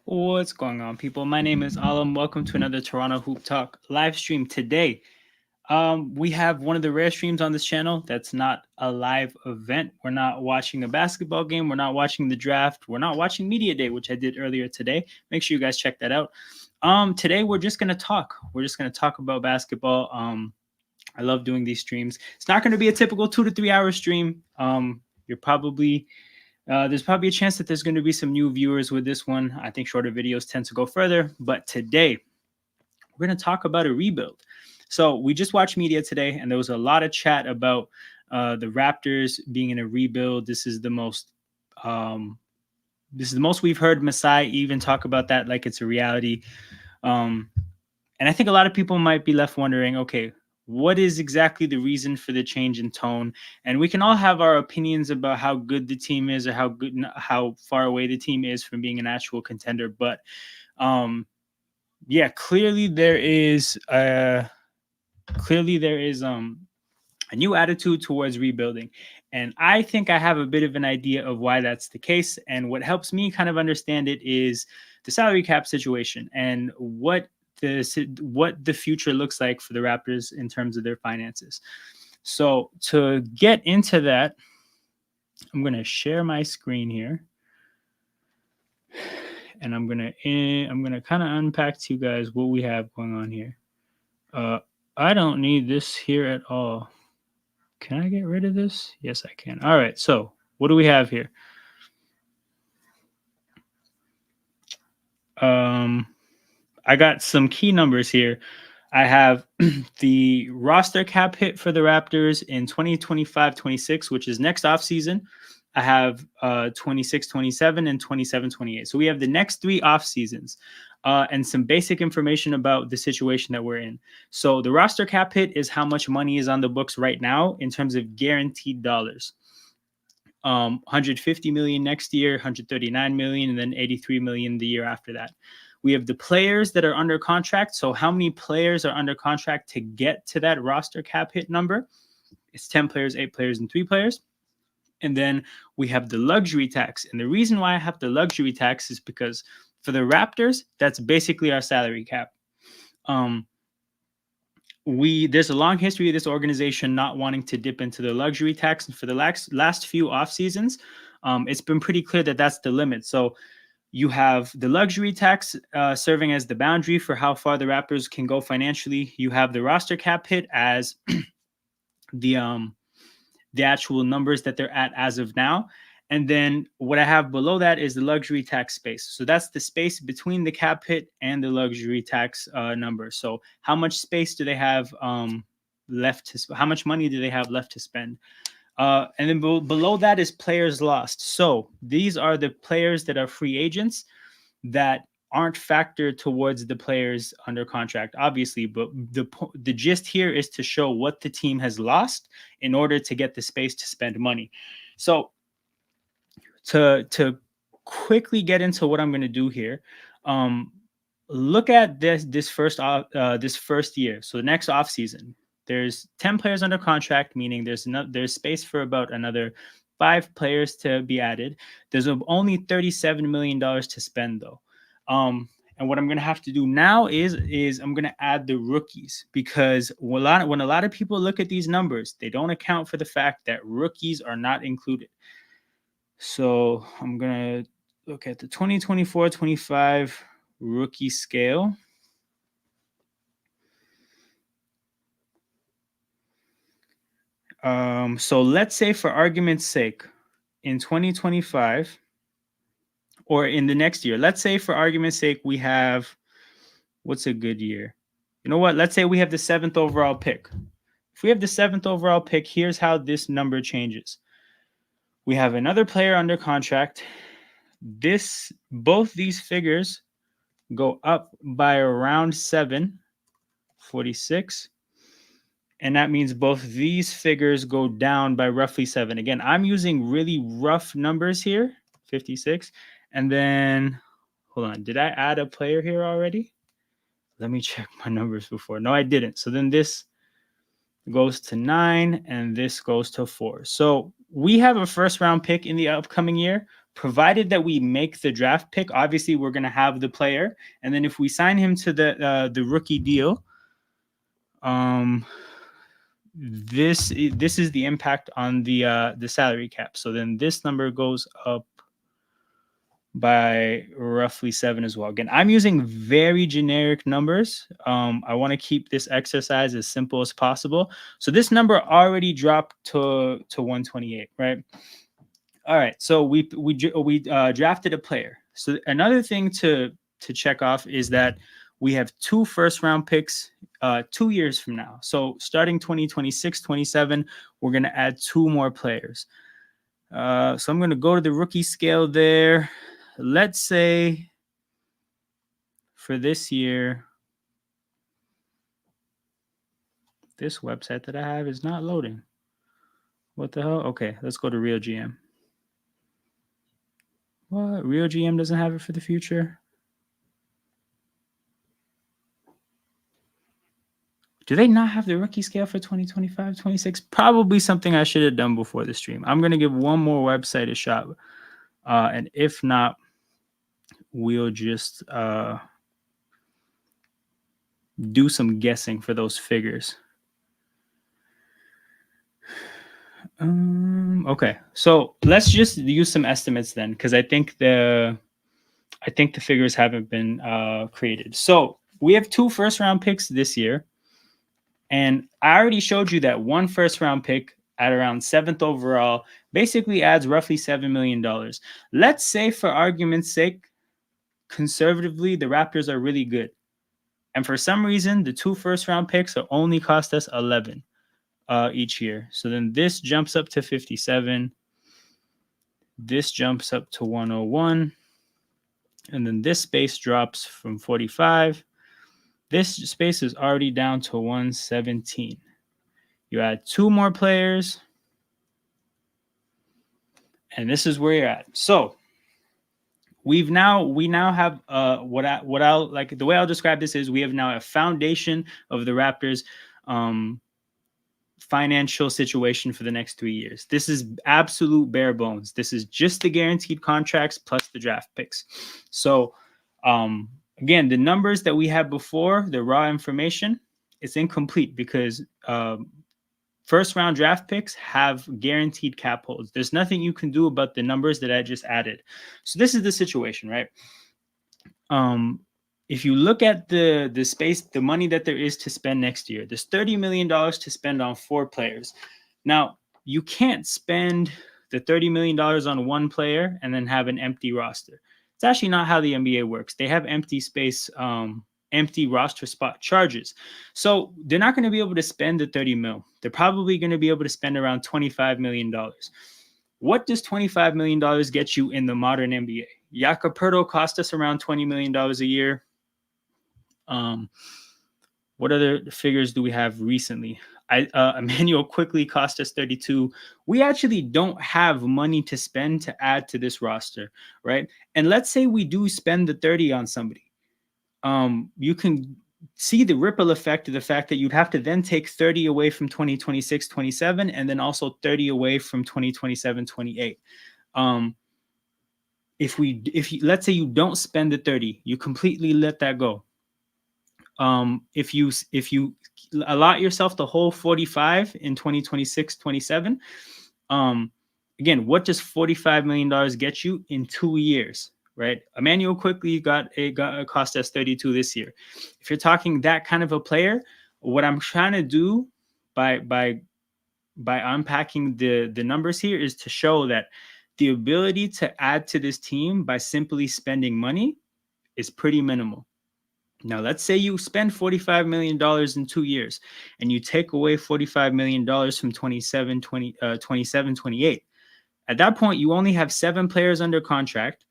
What's going on, people? My name is Alam. Welcome to another Toronto Hoop Talk live stream today. We have one of the rare streams on this channel that's not a live event. We're not watching a basketball game. We're not watching the draft. We're not watching Media Day, which I did earlier today. Make sure you guys check that out. Today we're just gonna talk. We're just gonna talk about basketball. I love doing these streams. It's not going to be a typical 2 to 3 hour stream. You're probably There's probably a chance that there's going to be some new viewers with this one. I think shorter videos tend to go further. But today, we're going to talk about a rebuild. So we just watched media today, and there was a lot of chat about the Raptors being in a rebuild. This is the most we've heard Masai even talk about that like it's a reality. And I think a lot of people might be left wondering, okay, what is exactly the reason for the change in tone? And we can all have our opinions about how good the team is or how far away the team is from being an actual contender. But yeah, clearly there is a new attitude towards rebuilding. And I think I have a bit of an idea of why that's the case. And what helps me kind of understand it is the salary cap situation and what the future looks like for the Raptors in terms of their finances. So to get into that, I'm going to share my screen here. And I'm going to kind of unpack to you guys what we have going on here. I don't need this here at all. Can I get rid of this? Yes, I can. All right. So what do we have here? I got some key numbers here. I have the roster cap hit for the Raptors in 2025-26, which is next offseason. I have 26-27 and 27-28. So we have the next 3 off seasons and some basic information about the situation that we're in. So the roster cap hit is how much money is on the books right now in terms of guaranteed dollars. 150 million next year, 139 million, and then 83 million the year after that. We have the players that are under contract. So how many players are under contract to get to that roster cap hit number? It's 10 players, 8 players, and 3 players. And then we have the luxury tax. And the reason why I have the luxury tax is because for the Raptors, that's basically our salary cap. There's a long history of this organization not wanting to dip into the luxury tax, and for the last few off seasons, it's been pretty clear that that's the limit. So you have the luxury tax serving as the boundary for how far the Raptors can go financially. You have the roster cap hit as the actual numbers that they're at as of now. And then what I have below that is the luxury tax space. So that's the space between the cap hit and the luxury tax number. So how much space do they have left how much money do they have left to spend? And then below that is players lost. So these are the players that are free agents that aren't factored towards the players under contract, obviously, but the gist here is to show what the team has lost in order to get the space to spend money. So to quickly get into what I'm going to do here, look at this first year. So the next off season, there's 10 players under contract, meaning there's space for about another 5 players to be added. There's only $37 million to spend though. And what I'm going to have to do now is I'm going to add the rookies, because when a lot of people look at these numbers, they don't account for the fact that rookies are not included. So I'm going to look at the 2024-25 rookie scale. So let's say, for argument's sake, in 2025 or in the next year, let's say for argument's sake, we have, what's a good year? You know what? Let's say we have the 7th overall pick. If we have the 7th overall pick, here's how this number changes. We have another player under contract. Both these figures go up by around 46. And that means both these figures go down by roughly 7. Again, I'm using really rough numbers here, 56. And then, hold on, did I add a player here already? Let me check my numbers before. No, I didn't. So then this goes to 9 and this goes to 4. So we have a first round pick in the upcoming year, provided that we make the draft pick, obviously we're going to have the player. And then if we sign him to the rookie deal, this is the impact on the salary cap. So then this number goes up by roughly 7 as well. Again, I'm using very generic numbers. I want to keep this exercise as simple as possible. So this number already dropped to 128, right? All right. So we drafted a player. So another thing to check off is that we have 2 first-round picks 2 years from now. So starting 2026, 27, we're going to add 2 more players. So I'm going to go to the rookie scale there. Let's say for this year, this website that I have is not loading. What the hell? Okay, let's go to Real GM. What? Real GM doesn't have it for the future? Do they not have the rookie scale for 2025, 26? Probably something I should have done before the stream. I'm going to give one more website a shot. And if not, we'll just do some guessing for those figures. Okay, so let's just use some estimates then, because I think the figures haven't been created. So we have 2 first-round picks this year, and I already showed you that 1 first-round pick at around 7th overall basically adds roughly $7 million. Let's say, for argument's sake, conservatively, the Raptors are really good, and for some reason, the 2 first-round picks are only cost us 11 each year. So then this jumps up to 57. This jumps up to 101. And then this space drops from 45. This space is already down to 117. You add 2 more players, and this is where you're at. So we now have what I'll like, the way I'll describe this is we have now a foundation of the Raptors financial situation for the next 3 years. This is absolute bare bones. This is just the guaranteed contracts plus the draft picks. So again, the numbers that we had before, the raw information, it's incomplete because first round draft picks have guaranteed cap holds. There's nothing you can do about the numbers that I just added. So this is the situation, right? If you look at the space, the money that there is to spend next year, there's $30 million to spend on 4 players. Now, you can't spend the $30 million on 1 player and then have an empty roster. It's actually not how the NBA works. They have empty space, empty roster spot charges. So they're not going to be able to spend the 30 mil. They're probably going to be able to spend around $25 million. What does $25 million get you in the modern NBA? Jakob Poeltl cost us around $20 million a year. What other figures do we have recently? Emmanuel quickly cost us 32. We actually don't have money to spend to add to this roster, right? And let's say we do spend the 30 on somebody. You can see the ripple effect of the fact that you'd have to then take 30 away from 2026, 27, and then also 30 away from 2027, 28. If you let's say you don't spend the 30, you completely let that go. If you allot yourself the whole 45 in 2026, 27, again, what does $45 million get you in 2 years, right? Emmanuel quickly got cost us 32 this year. If you're talking that kind of a player, what I'm trying to do by unpacking the numbers here is to show that the ability to add to this team by simply spending money is pretty minimal. Now, let's say you spend $45 million in 2 years and you take away $45 million from 27, 28. At that point, you only have 7 players under contract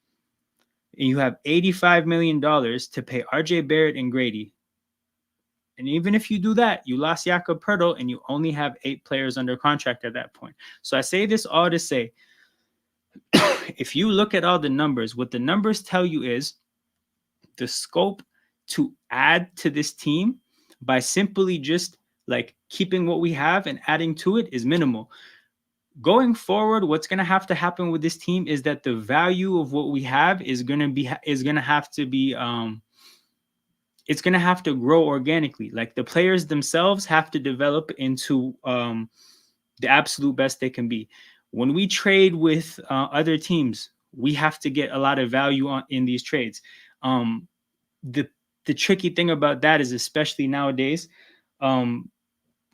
and you have $85 million to pay RJ Barrett and Grady. And even if you do that, you lost Jakob Poeltl and you only have 8 players under contract at that point. So I say this all to say, if you look at all the numbers, what the numbers tell you is the scope to add to this team by simply just like keeping what we have and adding to it is minimal. Going forward, what's going to have to happen with this team is that the value of what we have is going to have to be it's going to have to grow organically. Like the players themselves have to develop into the absolute best they can be. When we trade with other teams, we have to get a lot of value in these trades. Um, the the tricky thing about that is, especially nowadays, um,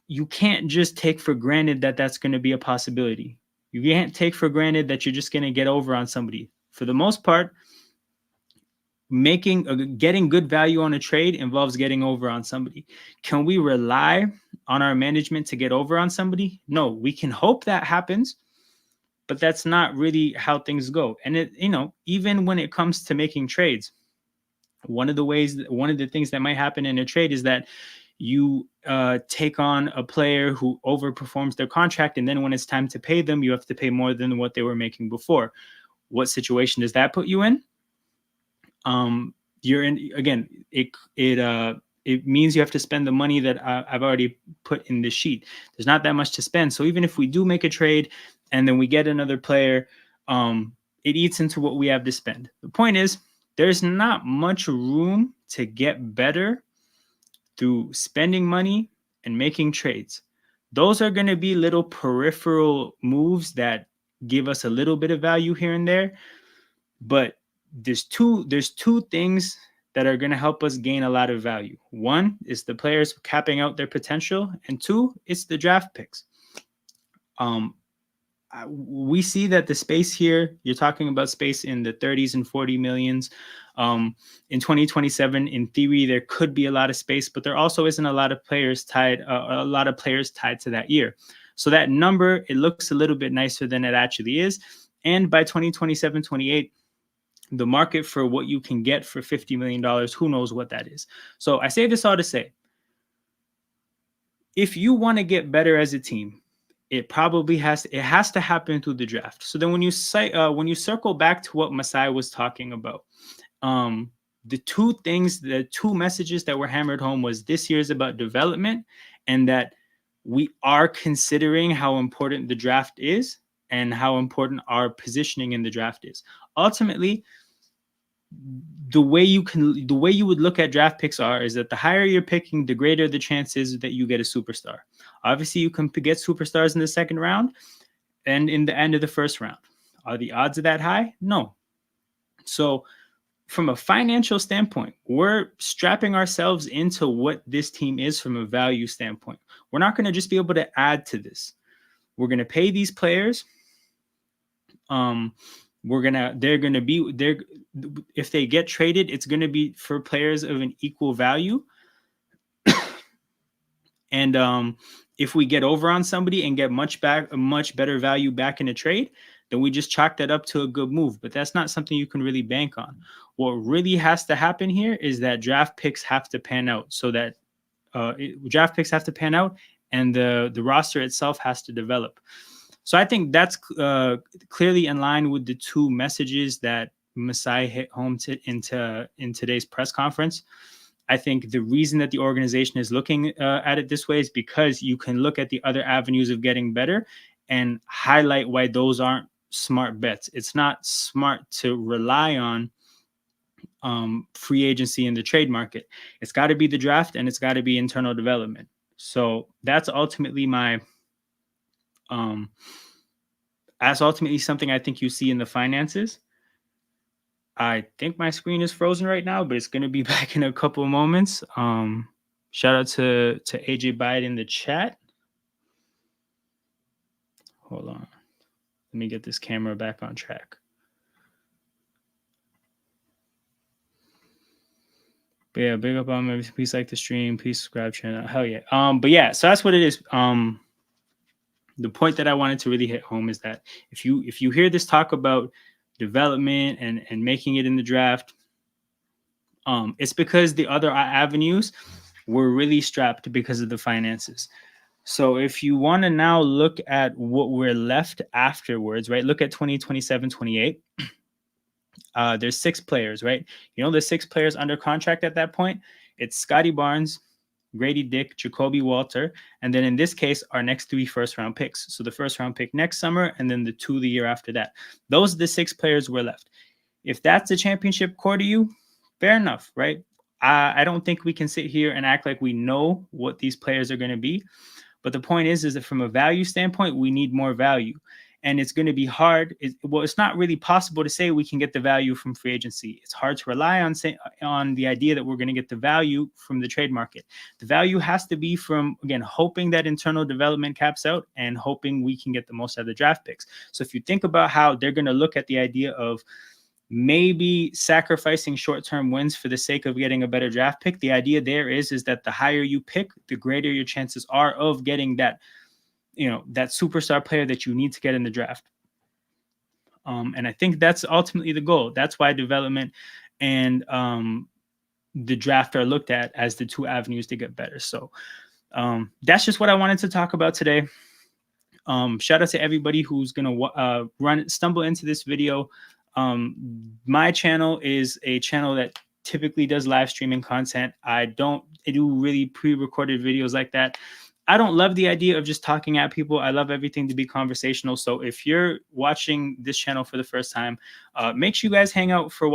you can't just take for granted that that's going to be a possibility. You can't take for granted that you're just going to get over on somebody. For the most part, getting good value on a trade involves getting over on somebody. Can we rely on our management to get over on somebody? No, we can hope that happens, but that's not really how things go. And even when it comes to making trades, one of the things that might happen in a trade is that you take on a player who overperforms their contract, and then when it's time to pay them, you have to pay more than what they were making before. What situation does that put you in? You're in again. It means you have to spend the money that I've already put in the sheet. There's not that much to spend. So even if we do make a trade and then we get another player, it eats into what we have to spend. The point is, there's not much room to get better through spending money and making trades. Those are going to be little peripheral moves that give us a little bit of value here and there, but there's two things that are going to help us gain a lot of value. One is the players capping out their potential, and two, it's the draft picks. We see that the space here, you're talking about space in the 30s and 40 millions. In 2027, in theory, there could be a lot of space, but there also isn't a lot of players tied to that year. So that number, it looks a little bit nicer than it actually is. And by 2027, 28, the market for what you can get for $50 million, who knows what that is. So I say this all to say, if you want to get better as a team, it has to happen through the draft. So then when you circle back to what Masai was talking about, the two messages that were hammered home was this year is about development, and that we are considering how important the draft is and how important our positioning in the draft is. Ultimately, the way you would look at draft picks is that the higher you're picking, the greater the chances that you get a superstar. Obviously, you can get superstars in the second round and in the end of the first round. Are the odds of that high? No. So from a financial standpoint, we're strapping ourselves into what this team is from a value standpoint. We're not going to just be able to add to this. We're going to pay these players. If they get traded, it's going to be for players of an equal value. And if we get over on somebody and get much better value back in a trade, then we just chalk that up to a good move. But that's not something you can really bank on. What really has to happen here is that draft picks have to pan out, draft picks have to pan out, and the roster itself has to develop. So I think that's clearly in line with the two messages that Masai hit home in today's press conference. I think the reason that the organization is looking at it this way is because you can look at the other avenues of getting better and highlight why those aren't smart bets. It's not smart to rely on free agency in the trade market. It's got to be the draft, and it's got to be internal development. So that's ultimately something I think you see in the finances. I think my screen is frozen right now, but it's going to be back in a couple of moments. Shout out to AJ Biden in the chat. Hold on. Let me get this camera back on track. But yeah, big up on me. Please like the stream. Please subscribe channel. Hell yeah. But yeah, so that's what it is. The point that I wanted to really hit home is that if you hear this talk about development and making it in the draft, it's because the other avenues were really strapped because of the finances. So if you want to now look at what we're left afterwards, right? Look at 2027, 28. There's 6 players, right? You know, the 6 players under contract at that point. It's Scotty Barnes, Grady Dick, Jacoby Walter, and then in this case, our next 3 first-round picks. So the first-round pick next summer, and then the 2 the year after that. Those are the 6 players we're left. If that's a championship core to you, fair enough, right? I don't think we can sit here and act like we know what these players are going to be. But the point is that from a value standpoint, we need more value. And it's going to be hard. It's not really possible to say we can get the value from free agency. It's hard to rely on the idea that we're going to get the value from the trade market. The value has to be from, again, hoping that internal development caps out and hoping we can get the most out of the draft picks. So if you think about how they're going to look at the idea of maybe sacrificing short-term wins for the sake of getting a better draft pick, the idea there is that the higher you pick, the greater your chances are of getting that, that superstar player that you need to get in the draft. And I think that's ultimately the goal. That's why development and the draft are looked at as the 2 avenues to get better. So that's just what I wanted to talk about today. Shout out to everybody who's going to stumble into this video. My channel is a channel that typically does live streaming content. I do really pre-recorded videos like that. I don't love the idea of just talking at people. I love everything to be conversational. So if you're watching this channel for the first time, make sure you guys hang out for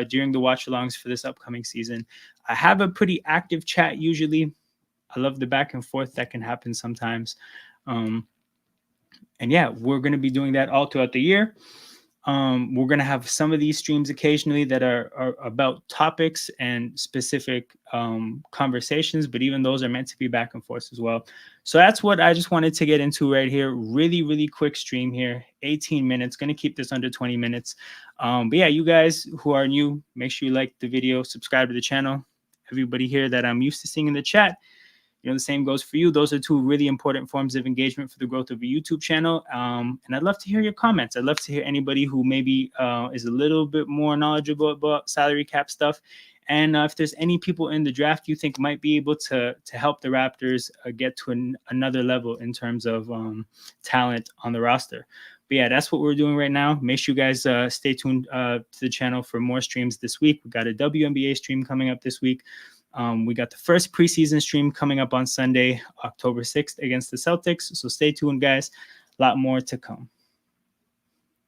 during the watch alongs for this upcoming season. I have a pretty active chat usually. I love the back and forth that can happen sometimes. And yeah, we're going to be doing that all throughout the year. We're going to have some of these streams occasionally that are about topics and specific conversations, but even those are meant to be back and forth as well. So that's what I just wanted to get into right here. Really, really quick stream here, 18 minutes, going to keep this under 20 minutes. But yeah, you guys who are new, make sure you like the video, subscribe to the channel. Everybody here that I'm used to seeing in the chat, the same goes for you. Those are 2 really important forms of engagement for the growth of a YouTube channel. And I'd love to hear your comments. I'd love to hear anybody who maybe is a little bit more knowledgeable about salary cap stuff. And if there's any people in the draft you think might be able to help the Raptors get to another level in terms of talent on the roster. But yeah, that's what we're doing right now. Make sure you guys stay tuned to the channel for more streams this week. We got a WNBA stream coming up this week. We got the first preseason stream coming up on Sunday, October 6th against the Celtics. So stay tuned, guys. A lot more to come.